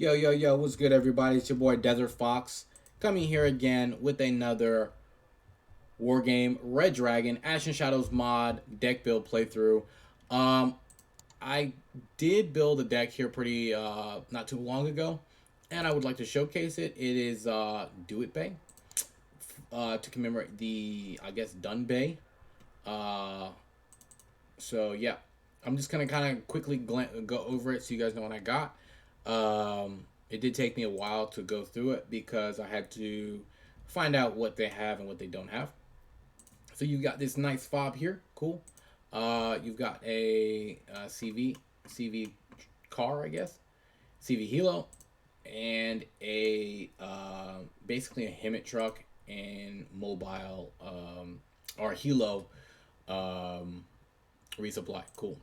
Yo, yo, yo, what's good, everybody? It's your boy Desert Fox coming here again with another war game, Red Dragon, Ash and Shadows mod deck build playthrough. Um, I did build a deck here pretty not too long ago, and I would like to showcase it. It is Do It Bay to commemorate the, I guess, Dunube. Uh, so yeah, I'm just gonna kind of quickly go over it so you guys know what I got. It did take me a while to go through it because I had to find out what they have and what they don't have. So you got this nice fob here, cool. You've got a CV car, I guess, CV Hilo, and a basically a Hemet truck and mobile or Hilo um, resupply. Cool.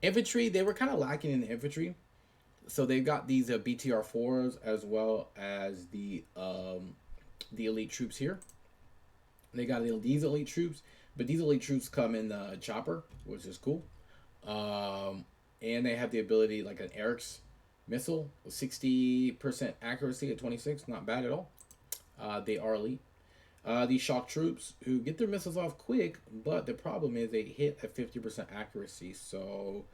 Infantry, they were kind of lacking in the infantry, so they've got these BTR4s as well as the elite troops here. They got these elite troops, but these elite troops come in the chopper, which is cool. Um, and they have the ability like an Eric's missile with 60% accuracy at 26, not bad at all. They are elite. These shock troops who get their missiles off quick, but the problem is they hit at 50% accuracy, so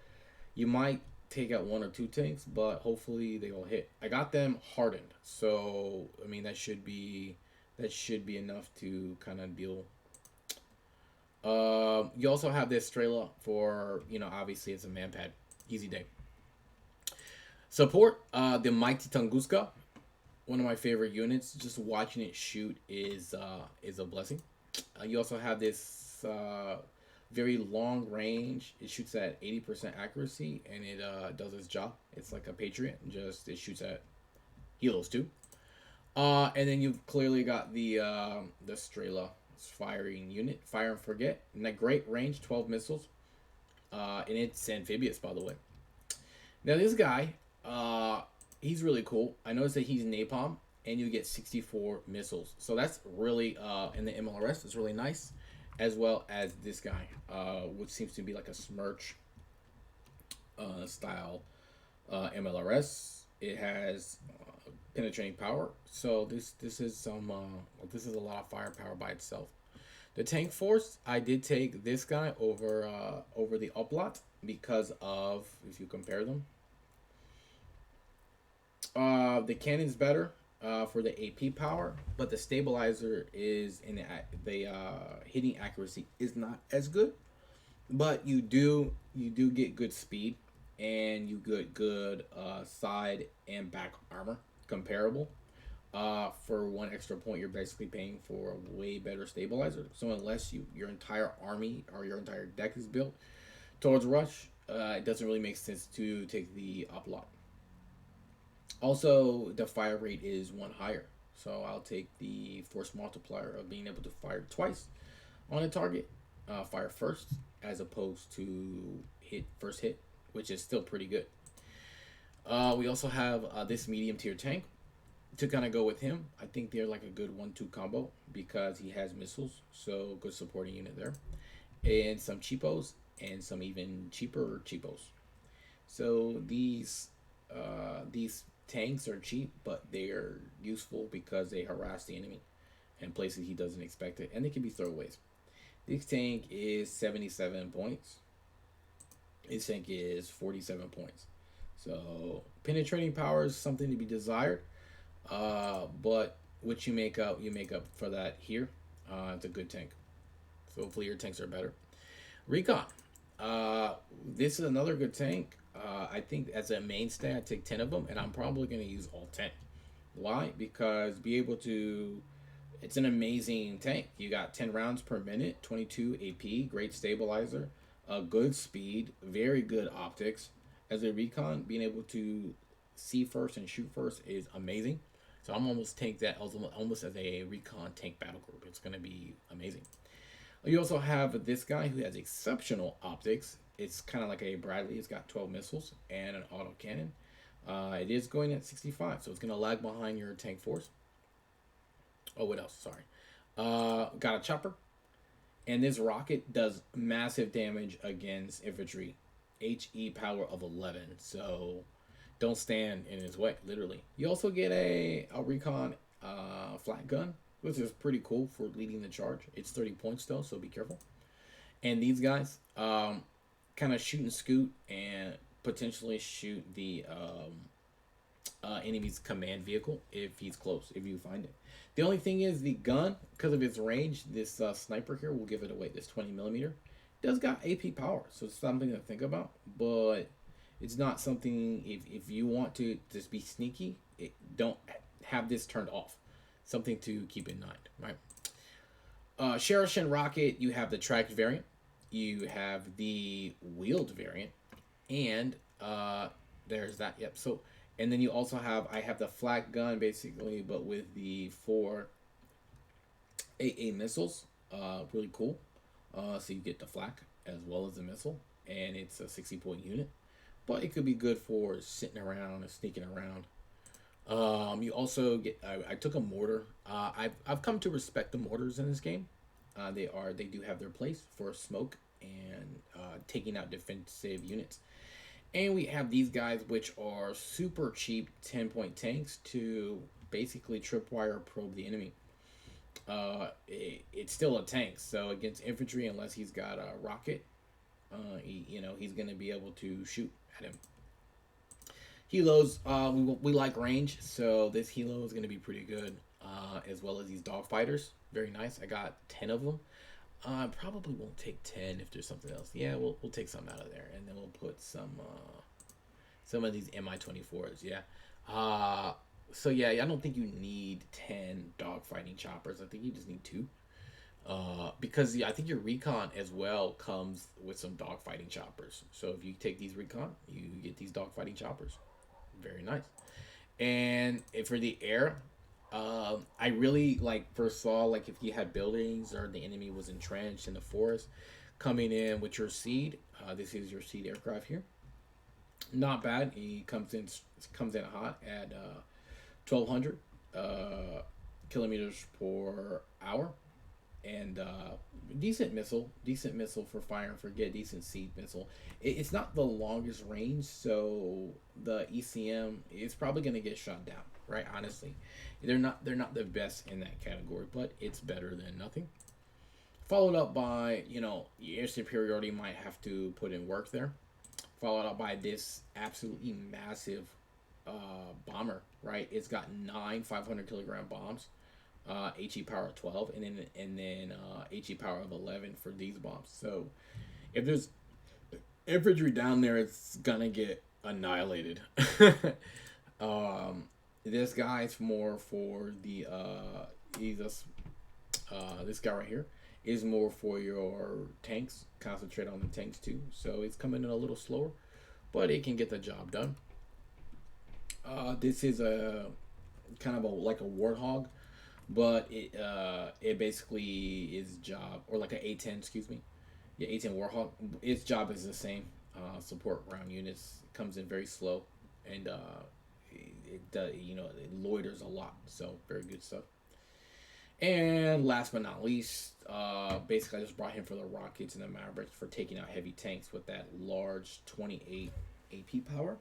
you might take out one or two tanks, but hopefully they will hit. I got them hardened, so I mean that should be enough to kind of deal. You also have this Strela for obviously it's a manpad, easy day. Support the mighty Tunguska, one of my favorite units. Just watching it shoot is a blessing. You also have this very long range. It shoots at 80% accuracy, and it does its job. It's like a Patriot, just it shoots at helos too. And then you've clearly got the Strela firing unit, fire and forget, and that great range, 12 missiles. And it's amphibious, by the way. Now this guy, he's really cool. I noticed that he's napalm, and you get 64 missiles. So that's really in the MLRS. It's really nice, as well as this guy, which seems to be like a Smirch style MLRS. It has penetrating power. So this is a lot of firepower by itself. The tank force, I did take this guy over the uplot because of if you compare them. The cannon's better for the AP power, but the stabilizer is in the hitting accuracy is not as good. But you do get good speed, and you get good side and back armor comparable. For one extra point, you're basically paying for a way better stabilizer. So unless your entire army or your entire deck is built towards rush, it doesn't really make sense to take the uplot. Also, the fire rate is one higher. So I'll take the force multiplier of being able to fire twice on a target, fire first, as opposed to hit first hit, which is still pretty good. We also have this medium tier tank to kind of go with him. I think they're like a good 1-2 combo because he has missiles, so good supporting unit there, and some cheapos and some even cheaper cheapos. So these tanks are cheap, but they are useful because they harass the enemy in places he doesn't expect it, and they can be throwaways. This tank is 77 points. This tank is 47 points. So penetrating power is something to be desired, but what you make up for that here. It's a good tank. So hopefully your tanks are better. Recon. This is another good tank. I think as a mainstay, I take 10 of them, and I'm probably going to use all 10. Why? Because be able to. It's an amazing tank. You got 10 rounds per minute, 22 AP, great stabilizer, a good speed, very good optics. As a recon, being able to see first and shoot first is amazing. So I'm almost take that almost as a recon tank battle group. It's going to be amazing. You also have this guy who has exceptional optics. It's kind of like a Bradley. It's got 12 missiles and an auto cannon. It is going at 65, so it's going to lag behind your tank force. Oh, what else? Sorry. Got a chopper. And this rocket does massive damage against infantry. HE power of 11. So Don't stand in his way, literally. You also get a recon flat gun, which is pretty cool for leading the charge. It's 30 points though, so be careful. And these guys kind of shoot and scoot and potentially shoot the enemy's command vehicle if he's close, if you find it. The only thing is the gun, because of its range, this sniper here will give it away. This 20 millimeter does got AP power, so it's something to think about. But it's not something, if you want to just be sneaky, don't have this turned off. Something to keep in mind, right? Cherish and Rocket, you have the tracked variant, you have the wheeled variant, and there's that. Yep. So, and then you also have, I have the flak gun basically, but with the 4 AA missiles. Really cool. So you get the flak as well as the missile, and it's a 60-point unit, but it could be good for sitting around and sneaking around. You also get. I took a mortar. I've come to respect the mortars in this game. They do have their place for smoke and taking out defensive units. And we have these guys, which are super cheap 10-point tanks to basically tripwire probe the enemy. It's still a tank, so against infantry, unless he's got a rocket, he's going to be able to shoot at him. Helos, we like range, so this helo is going to be pretty good, as well as these dog fighters. Very nice. I got 10 of them. Probably won't take 10 if there's something else. Yeah, we'll take some out of there, and then we'll put some of these Mi-24s. Yeah. So yeah, I don't think you need 10 dogfighting choppers. I think you just need 2. Because I think your recon as well comes with some dogfighting choppers. So if you take these recon, you get these dogfighting choppers. Very nice. And for the air, I really first saw if you had buildings or the enemy was entrenched in the forest, coming in with your seed. This is your seed aircraft here. Not bad. He comes in hot at 1,200 kilometers per hour, and decent missile for fire and forget. Decent seed missile. It's not the longest range, so the ECM is probably going to get shot down. Right, honestly, they're not the best in that category, but it's better than nothing. Followed up by air superiority might have to put in work there. Followed up by this absolutely massive bomber. Right, it's got 9 500-kilogram bombs, HE power of 12, and then HE power of 11 for these bombs. So if there's infantry down there, it's gonna get annihilated. This guy's more for the this guy right here is more for your tanks. Concentrate on the tanks too. So it's coming in a little slower, but it can get the job done. This is a kind of like a warthog, but it basically is job, or like an A10, excuse me. Yeah, A10 warthog. Its job is the same. Support ground units. Comes in very slow, and it does, it loiters a lot. So very good stuff. And last but not least, basically I just brought him for the rockets and the Mavericks for taking out heavy tanks with that large 28 AP power.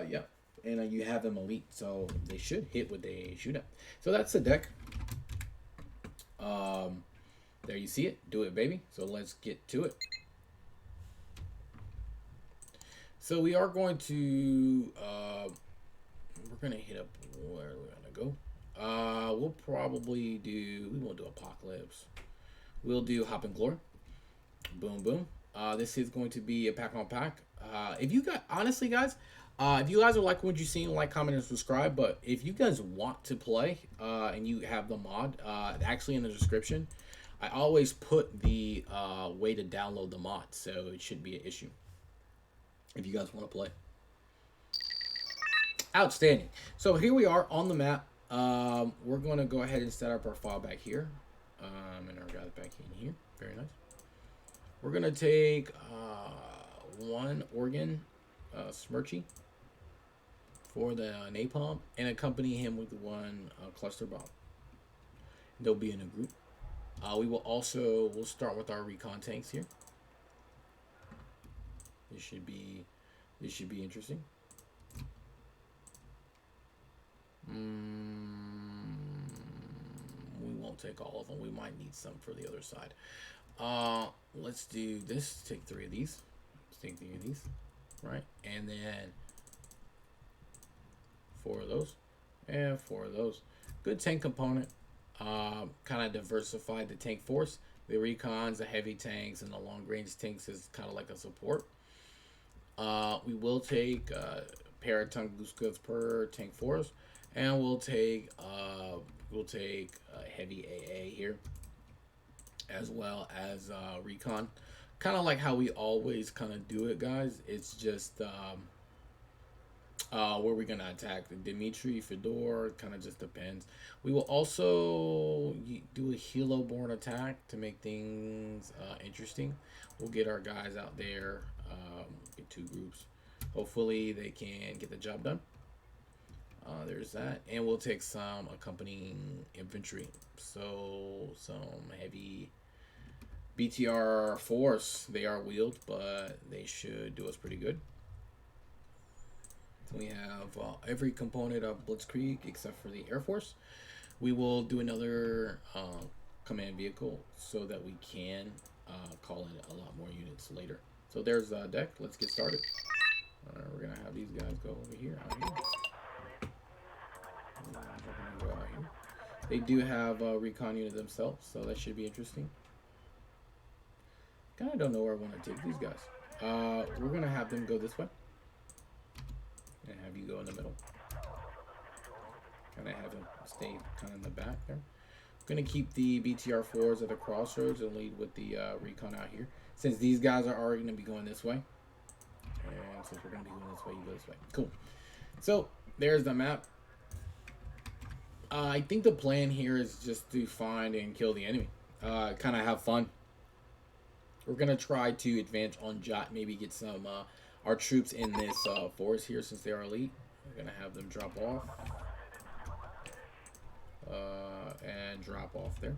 Yeah, and you have them elite, so they should hit what they shoot at. So that's the deck. There you see it. Do it, baby. So let's get to it. So we are going to we're gonna hit up where we're gonna go. We'll probably do, we won't do Apocalypse. We'll do Hop and Glory. Boom boom. This is going to be a pack on pack. If you got, honestly guys, if you guys are liking what you've seen, like, comment, and subscribe. But if you guys want to play and you have the mod, actually in the description, I always put the way to download the mod, so it shouldn't be an issue if you guys want to play. Outstanding. So here we are on the map. We're going to go ahead and set up our file back here. And our guys back in here. Very nice. We're going to take one organ Smirchy for the napalm and accompany him with one cluster bomb. They'll be in a group. We'll start with our recon tanks here. This This should be interesting. We won't take all of them. We might need some for the other side. Let's do this. Take 3 of these. Let's take 3 of these, right? And then 4 of those, and 4 of those. Good tank component. Kind of diversified the tank force. The recons, the heavy tanks, and the long range tanks is kind of like a support. We will take paraton goose goods per tank force, and we'll take heavy AA here, as well as recon. Kind of like how we always kind of do it, guys. It's just where we're gonna attack the Dimitri, Fedor, kind of just depends. We will also do a Hilo-born attack to make things interesting. We'll get our guys out there, get 2 groups. Hopefully they can get the job done. There's that, and we'll take some accompanying infantry. So some heavy BTR force. They are wheeled, but they should do us pretty good. We have every component of Blitzkrieg except for the Air Force. We will do another command vehicle so that we can call in a lot more units later. So there's the deck. Let's get started. We're going to have these guys go over here, out here. Go out here. They do have a recon unit themselves, so that should be interesting. Kind of don't know where I want to take these guys. We're going to have them go this way. And have you go in the middle. Kind of have them stay kind of in the back there. I'm going to keep the BTR-4s at the crossroads and lead with the recon out here. Since these guys are already going to be going this way. And since we're going to be going this way, you go this way. Cool. So, there's the map. I think the plan here is just to find and kill the enemy. Kind of have fun. We're going to try to advance on Jot. Maybe get some... our troops in this forest here, since they are elite, we're going to have them drop off. And drop off there.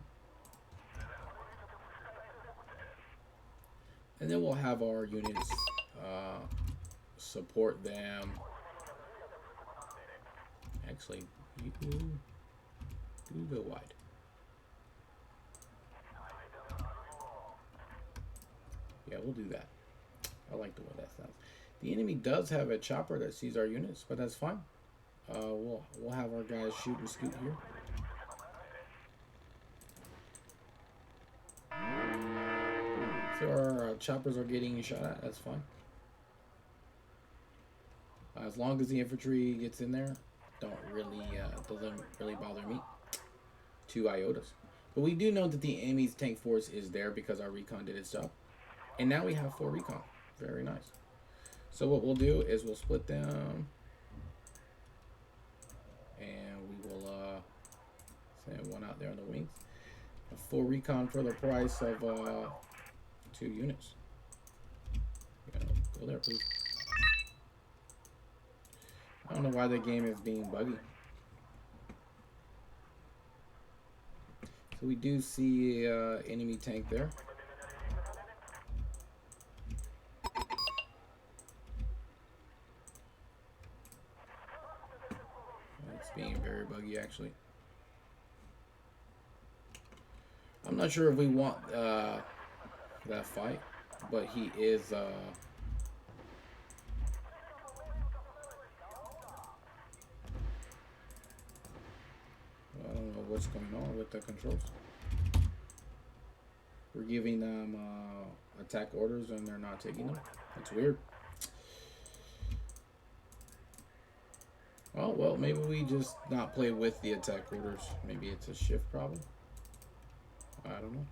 And then we'll have our units support them. Actually, you do go wide. Yeah, we'll do that. I like the way that sounds. The enemy does have a chopper that sees our units, but that's fine. We'll have our guys shoot and scoot here. So our choppers are getting shot at. That's fine. As long as the infantry gets in there, doesn't really bother me. 2 iotas. But we do know that the enemy's tank force is there because our recon did its job, and now we have 4 recon. Very nice. So what we'll do is we'll split them, and we will send 1 out there on the wings. A 4 recon for the price of 2 units. Go there, please. I don't know why the game is being buggy. So we do see enemy tank there. Being very buggy, actually. I'm not sure if we want that fight, but he is I don't know what's going on with the controls. We're giving them attack orders and they're not taking them. That's weird. Oh, well, maybe we just not play with the attack orders. Maybe it's a shift problem. I don't know.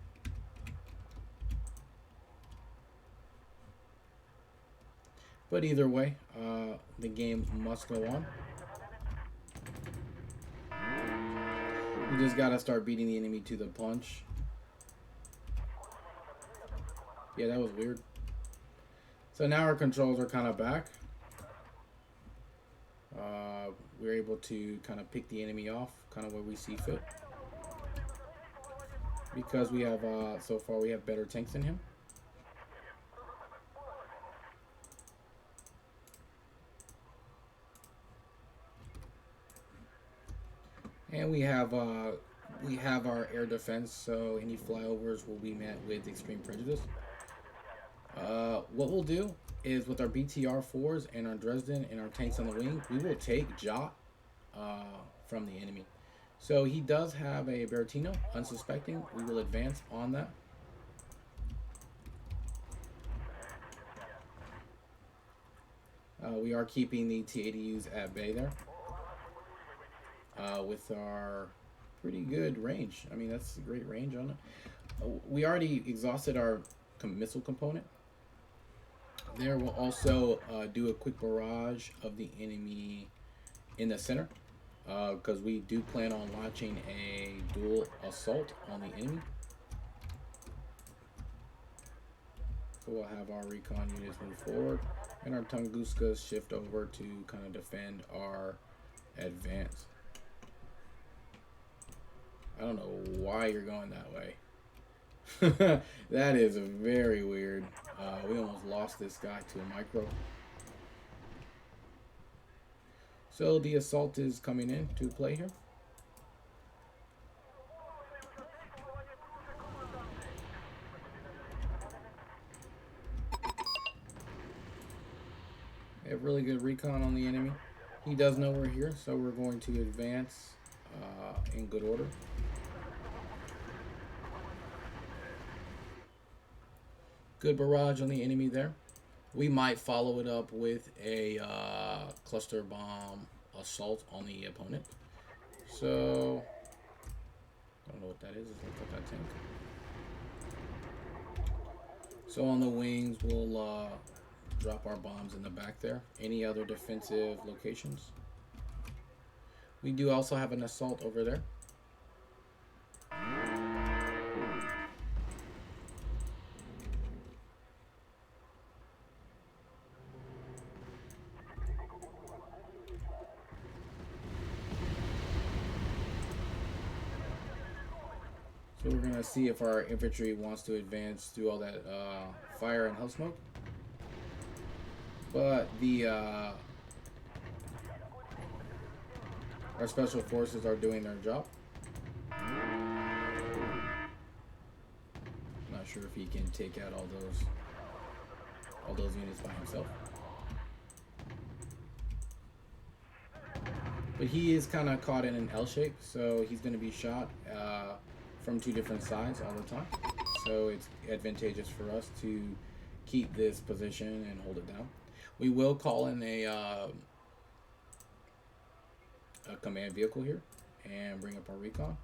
But either way, the game must go on. We just gotta start beating the enemy to the punch. Yeah, that was weird. So now our controls are kind of back. We're able to kind of pick the enemy off, kind of where we see fit. Because we have, so far we have better tanks than him. And we have our air defense, so any flyovers will be met with extreme prejudice. What we'll do is with our BTR 4s and our Dresden and our tanks on the wing, we will take Jot from the enemy. So he does have a Bertino, unsuspecting. We will advance on that. We are keeping the T-80Us at bay there with our pretty good range. I mean, that's a great range on it. We already exhausted our missile component. There we'll also do a quick barrage of the enemy in the center because we do plan on launching a dual assault on the enemy. So we'll have our recon units move forward and our Tunguskas shift over to kind of defend our advance. I don't know why you're going that way. That is very weird. We almost lost this guy to a micro. So the assault is coming in to play here. They have really good recon on the enemy. He does know we're here, so we're going to advance in good order. Good barrage on the enemy there. We might follow it up with a cluster bomb assault on the opponent. So, don't know what that is. Let's look at that tank. So on the wings, we'll drop our bombs in the back there. Any other defensive locations? We do also have an assault over there. So we're going to see if our infantry wants to advance through all that fire and hell smoke. But the our special forces are doing their job. Not sure if he can take out all those units by himself. But he is kind of caught in an L shape, so he's going to be shot from two different sides all the time. So it's advantageous for us to keep this position and hold it down. We will call in a command vehicle here and bring up our recon.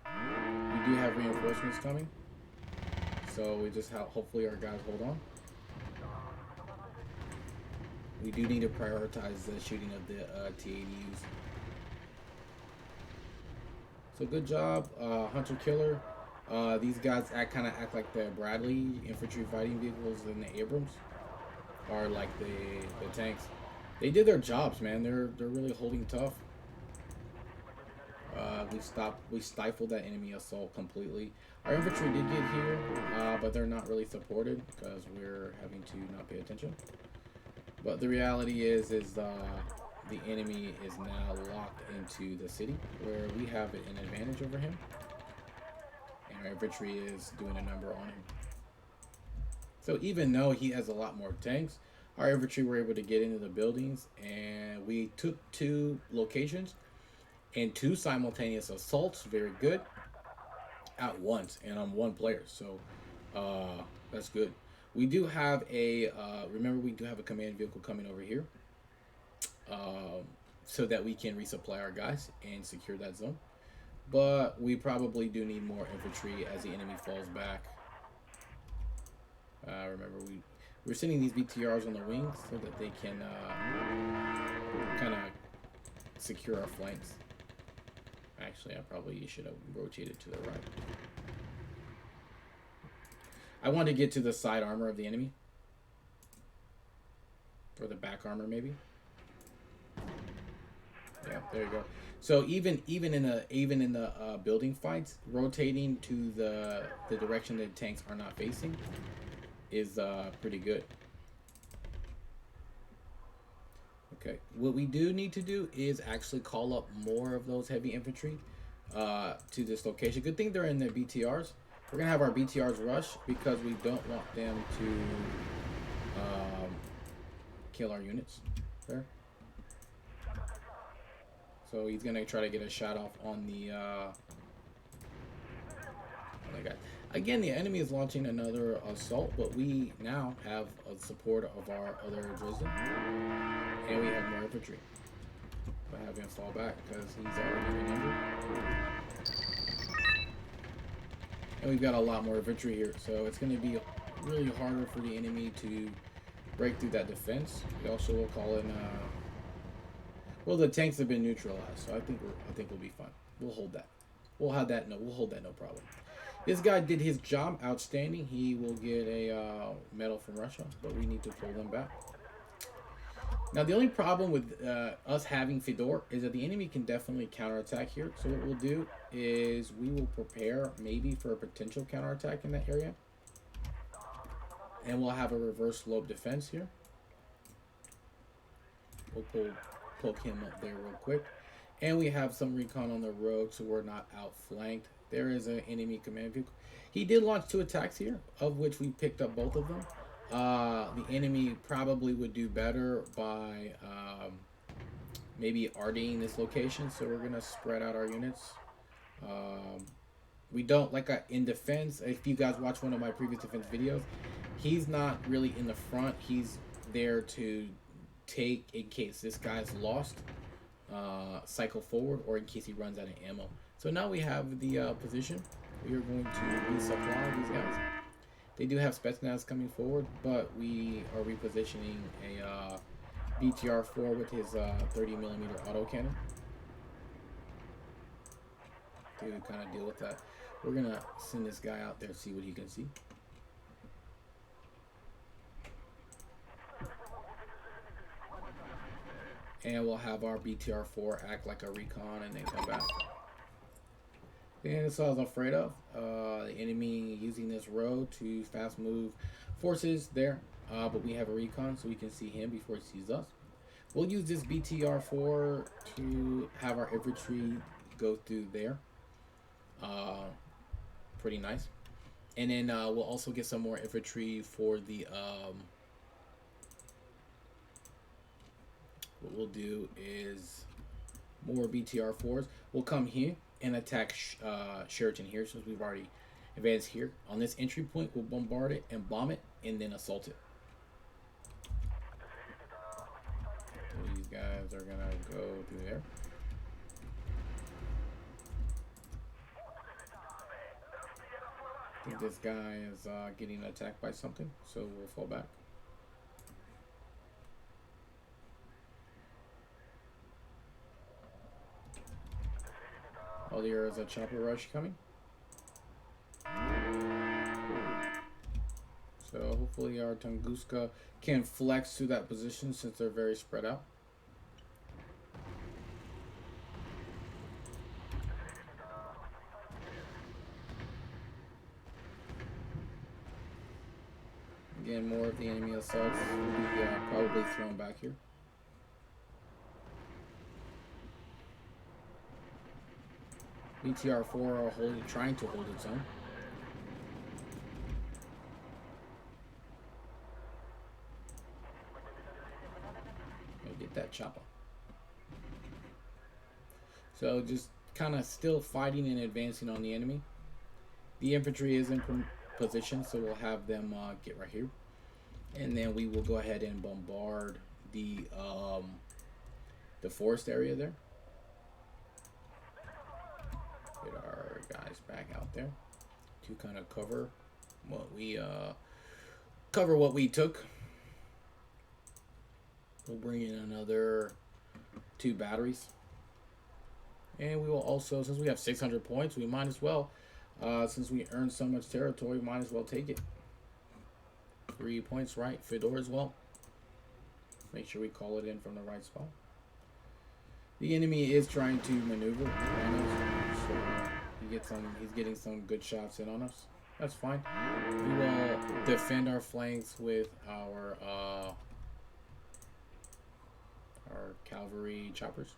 We do have reinforcements coming, so we just hopefully our guys hold on. We do need to prioritize the shooting of the T-80Us. So good job, Hunter Killer. These guys kind of act like the Bradley infantry fighting vehicles in the Abrams, or like the tanks. They did their jobs, man. They're really holding tough. We stifled that enemy assault completely. Our infantry did get here, but they're not really supported because we're having to not pay attention. But the reality is the enemy is now locked into the city where we have an advantage over him, and our infantry is doing a number on him. So even though he has a lot more tanks, our infantry were able to get into the buildings, and we took 2 locations and 2 simultaneous assaults. Very good. At once and on 1 player. So that's good. We do have a remember, we do have a command vehicle coming over here, so that we can resupply our guys and secure that zone. But we probably do need more infantry as the enemy falls back. Remember, we're sending these BTRs on the wings so that they can kind of secure our flanks. Actually, I probably should have rotated to the right. I want to get to the side armor of the enemy, or the back armor maybe. Yeah, there you go. So even in the building fights, rotating to the direction that tanks are not facing is pretty good. Okay, what we do need to do is actually call up more of those heavy infantry to this location. Good thing they're in their BTRs. We're gonna have our BTRs rush because we don't want them to kill our units there. So he's gonna try to get a shot off on the guy. Again, the enemy is launching another assault, but we now have a support of our other Dresden, and we have more infantry. But have him fall back because he's already been injured. And we've got a lot more infantry here, so it's going to be really harder for the enemy to break through that defense. We also will call in. Well, the tanks have been neutralized, so I think we'll be fine. We'll hold that. We'll hold that no problem. This guy did his job outstanding. He will get a medal from Russia, but we need to pull them back. Now, the only problem with us having Fedor is that the enemy can definitely counterattack here. So what we'll do is we will prepare maybe for a potential counterattack in that area. And we'll have a reverse slope defense here. We'll poke him up there real quick. And we have some recon on the road, so we're not outflanked. There is an enemy command vehicle. He did launch 2 attacks here, of which we picked up both of them. The enemy probably would do better by maybe RDing this location, so we're going to spread out our units. We don't, in defense, if you guys watch one of my previous defense videos, he's not really in the front. He's there to take, in case this guy's lost, cycle forward, or in case he runs out of ammo. So now we have the position. We are going to resupply these guys. They do have Spetsnaz coming forward, but we are repositioning a BTR-4 with his 30mm autocannon to kind of deal with that. We're going to send this guy out there to see what he can see. And we'll have our BTR-4 act like a recon and then come back. And that's what I was afraid of. The enemy using this road to fast move forces there. But we have a recon so we can see him before he sees us. We'll use this BTR-4 to have our infantry go through there. Pretty nice. And then we'll also get some more infantry for the... what we'll do is more BTR-4s. We'll come here and attack Sheraton here since we've already advanced here. On this entry point, we'll bombard it and bomb it and then assault it. So these guys are going to go through there. I think this guy is getting attacked by something, so we'll fall back. Oh, there is a chopper rush coming. So hopefully our Tunguska can flex to that position since they're very spread out. Again, more of the enemy assaults will be probably thrown back here. BTR-4 are trying to hold its own. Get that chopper. So just kind of still fighting and advancing on the enemy. The infantry is in position, so we'll have them get right here, and then we will go ahead and bombard the forest area there. Get our guys back out there to kind of cover what we took. We'll bring in another 2 batteries, and we will also, since we have 600 points, we might as well, since we earned so much territory, might as well take it. 3 points, right? Fedor as well. Make sure we call it in from the right spot. The enemy is trying to maneuver on us, so he's getting some good shots in on us. That's fine. We will defend our flanks with our our cavalry choppers.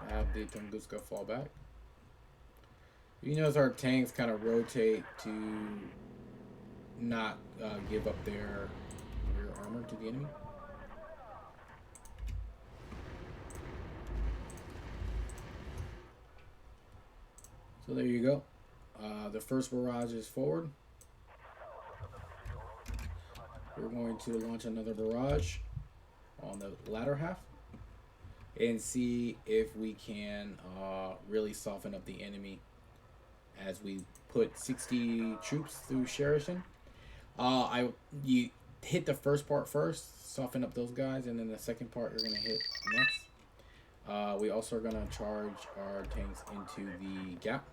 Have the Tunguska fall back. You notice our tanks kind of rotate to not give up their rear armor to the enemy. So there you go. The first barrage is forward. We're going to launch another barrage on the latter half and see if we can really soften up the enemy as we put 60 troops through Sheraton. You hit the first part first, soften up those guys, and then the second part you're gonna hit next. We also are gonna charge our tanks into the gap.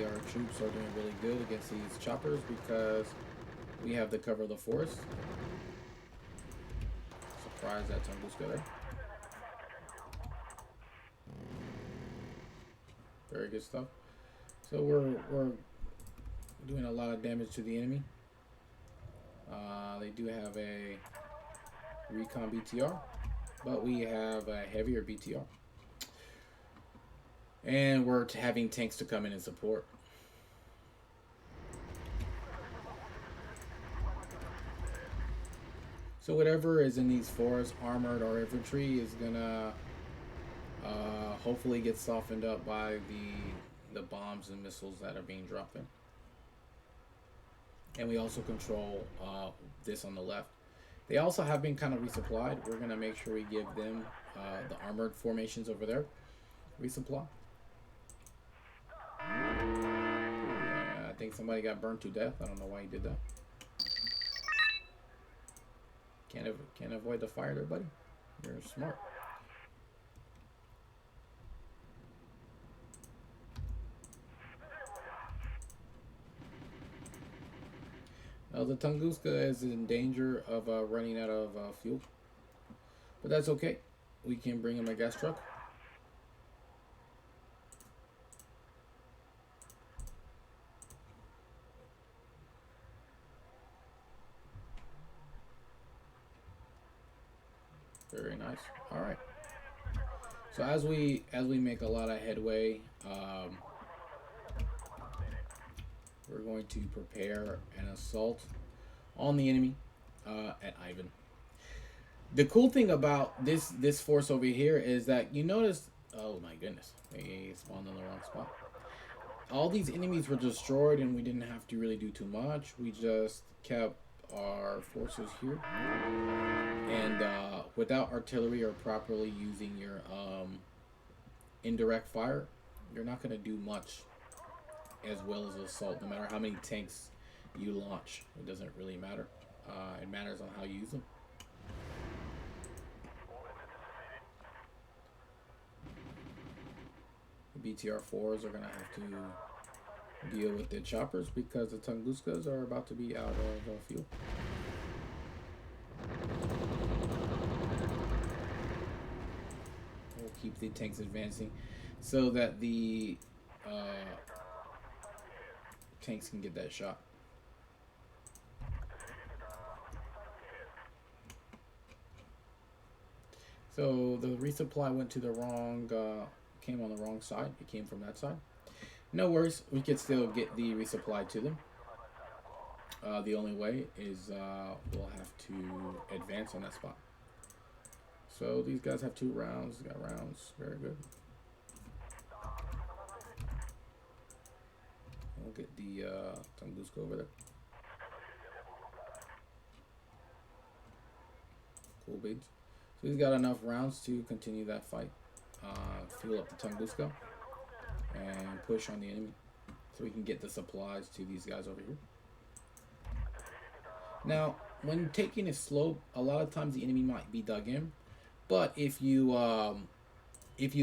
Our troops are doing really good against these choppers because we have the cover of the forest. Surprise that Tunguska there. Very good stuff. So we're doing a lot of damage to the enemy. They do have a recon BTR, but we have a heavier BTR. And we're having tanks to come in and support. So whatever is in these forests, armored or infantry, is gonna hopefully get softened up by the bombs and missiles that are being dropped in. And we also control this on the left. They also have been kind of resupplied. We're gonna make sure we give them the armored formations over there resupply. Yeah, I think somebody got burned to death. I don't know why he did that. Can't avoid the fire there, buddy. You're smart. Now the Tunguska is in danger of running out of fuel, but that's okay. We can bring him a gas truck. Very nice. All right. So as we make a lot of headway, we're going to prepare an assault on the enemy at Ivan. The cool thing about this force over here is that you notice. Oh my goodness, they spawned in the wrong spot. All these enemies were destroyed, and we didn't have to really do too much. We just kept our forces here, and without artillery or properly using your indirect fire, you're not going to do much as well as assault. No matter how many tanks you launch, it doesn't really matter. It matters on how you use them. The BTR-4s are going to have to deal with the choppers because the Tunguskas are about to be out of fuel. We'll keep the tanks advancing so that the tanks can get that shot. So the resupply went to the wrong, came on the wrong side. It came from that side. No worries, we could still get the resupply to them. The only way is we'll have to advance on that spot. So these guys have 2 rounds. Got rounds. Very good. We'll get the Tunguska over there. Cool beads. So he's got enough rounds to continue that fight. Fuel up the Tunguska and push on the enemy so we can get the supplies to these guys over here. Now, when taking it slow, a lot of times the enemy might be dug in, but if you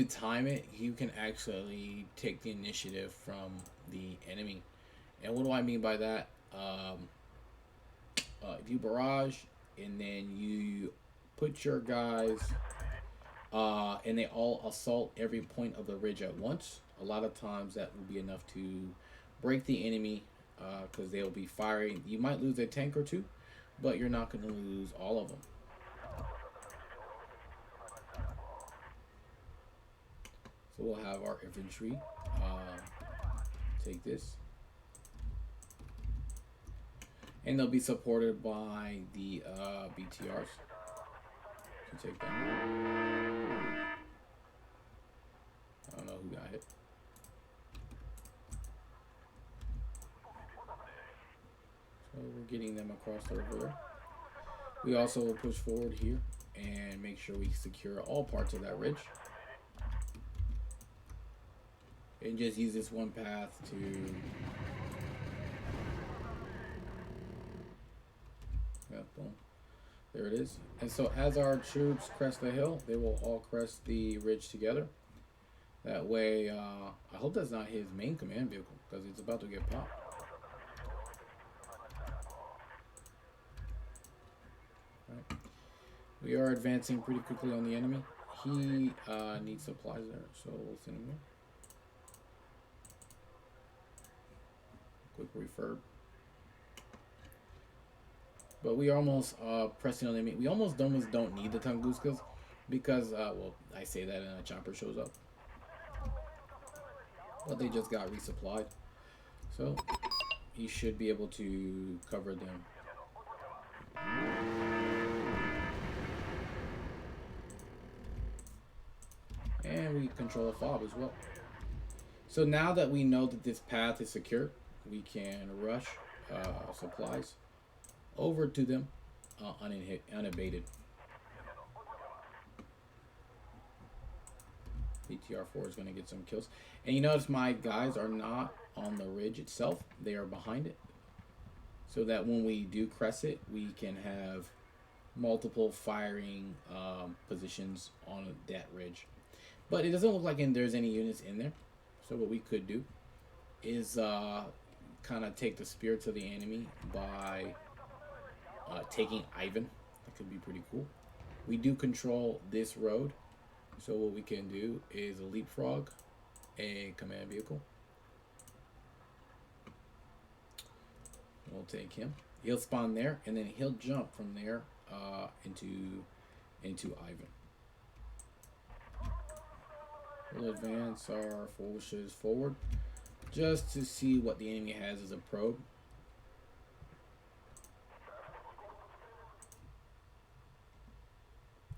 time it, you can actually take the initiative from the enemy. And what do I mean by that? If you barrage and then you put your guys and they all assault every point of the ridge at once, a lot of times that will be enough to break the enemy because they'll be firing. You might lose a tank or two, but you're not going to lose all of them. So we'll have our infantry take this. And they'll be supported by the BTRs to take that. I don't know who got hit. So we're getting them across the river. We also will push forward here and make sure we secure all parts of that ridge. And just use this one path to boom. There it is. And so as our troops crest the hill, they will all crest the ridge together. That way, I hope that's not his main command vehicle, because it's about to get popped. Right. We are advancing pretty quickly on the enemy. He needs supplies there, so we'll send him there. Quick refurb. But we are almost pressing on the enemy. We almost don't need the Tunguskas because, well, I say that and a chopper shows up. But they just got resupplied. So, he should be able to cover them. And we control a fob as well. So now that we know that this path is secure, we can rush supplies over to them unabated. BTR4 is going to get some kills. And you notice my guys are not on the ridge itself. They are behind it. So that when we do crest it, we can have multiple firing positions on that ridge. But it doesn't look like there's any units in there. So what we could do is kind of take the spirits of the enemy by taking Ivan. That could be pretty cool. We do control this road. So what we can do is leapfrog a command vehicle. We'll take him. He'll spawn there, and then he'll jump from there into Ivan. We'll advance our forces forward just to see what the enemy has as a probe.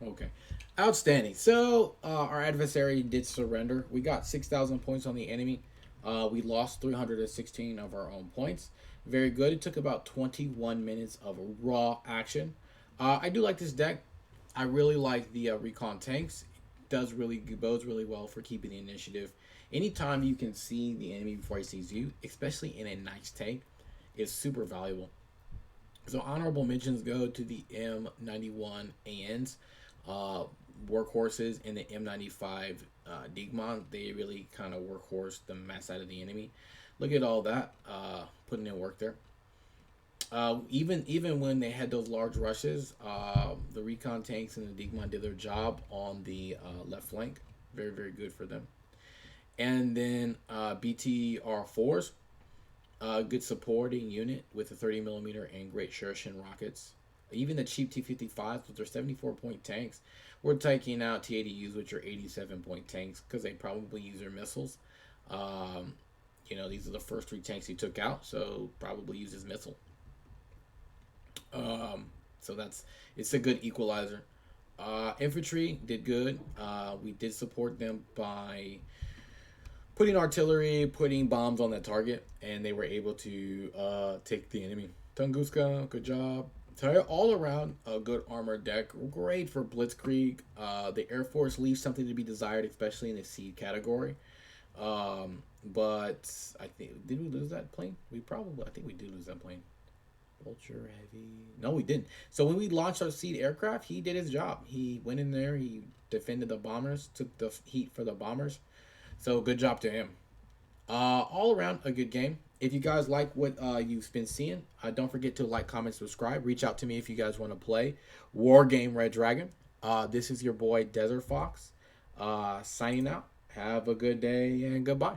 Okay, outstanding. So our adversary did surrender. We got 6,000 points on the enemy. We lost 316 of our own points. Very good. It took about 21 minutes of raw action. I do like this deck. I really like the recon tanks. Bodes really well for keeping the initiative. Anytime you can see the enemy before he sees you, especially in a nice tank, is super valuable. So honorable mentions go to the M91 ANs. Workhorses, and the M95 Digmon. They really kind of workhorse the mass side of the enemy. Look at all that putting in work there. Even when they had those large rushes, the recon tanks and the Digmon did their job on the left flank. Very, very good for them. And then BTR4s, good supporting unit with a 30mm and great Shuriken rockets. Even the cheap T-55s with their 74-point tanks, we're taking out T-80Us, which are 87-point tanks, because they probably use their missiles. You know, these are the first 3 tanks he took out, so probably use his missile. So it's a good equalizer. Infantry did good. We did support them by putting artillery, putting bombs on that target, and they were able to take the enemy. Tunguska, good job. So all around a good armored deck, great for Blitzkrieg. The Air Force leaves something to be desired, especially in the seed category. But I think, did we lose that plane? I think we did lose that plane. Vulture heavy. No, we didn't. So when we launched our seed aircraft, he did his job. He went in there, he defended the bombers, took the heat for the bombers. So good job to him. All around a good game. If you guys like what you've been seeing, don't forget to like, comment, subscribe. Reach out to me if you guys want to play War Game Red Dragon. This is your boy Desert Fox signing out. Have a good day and goodbye.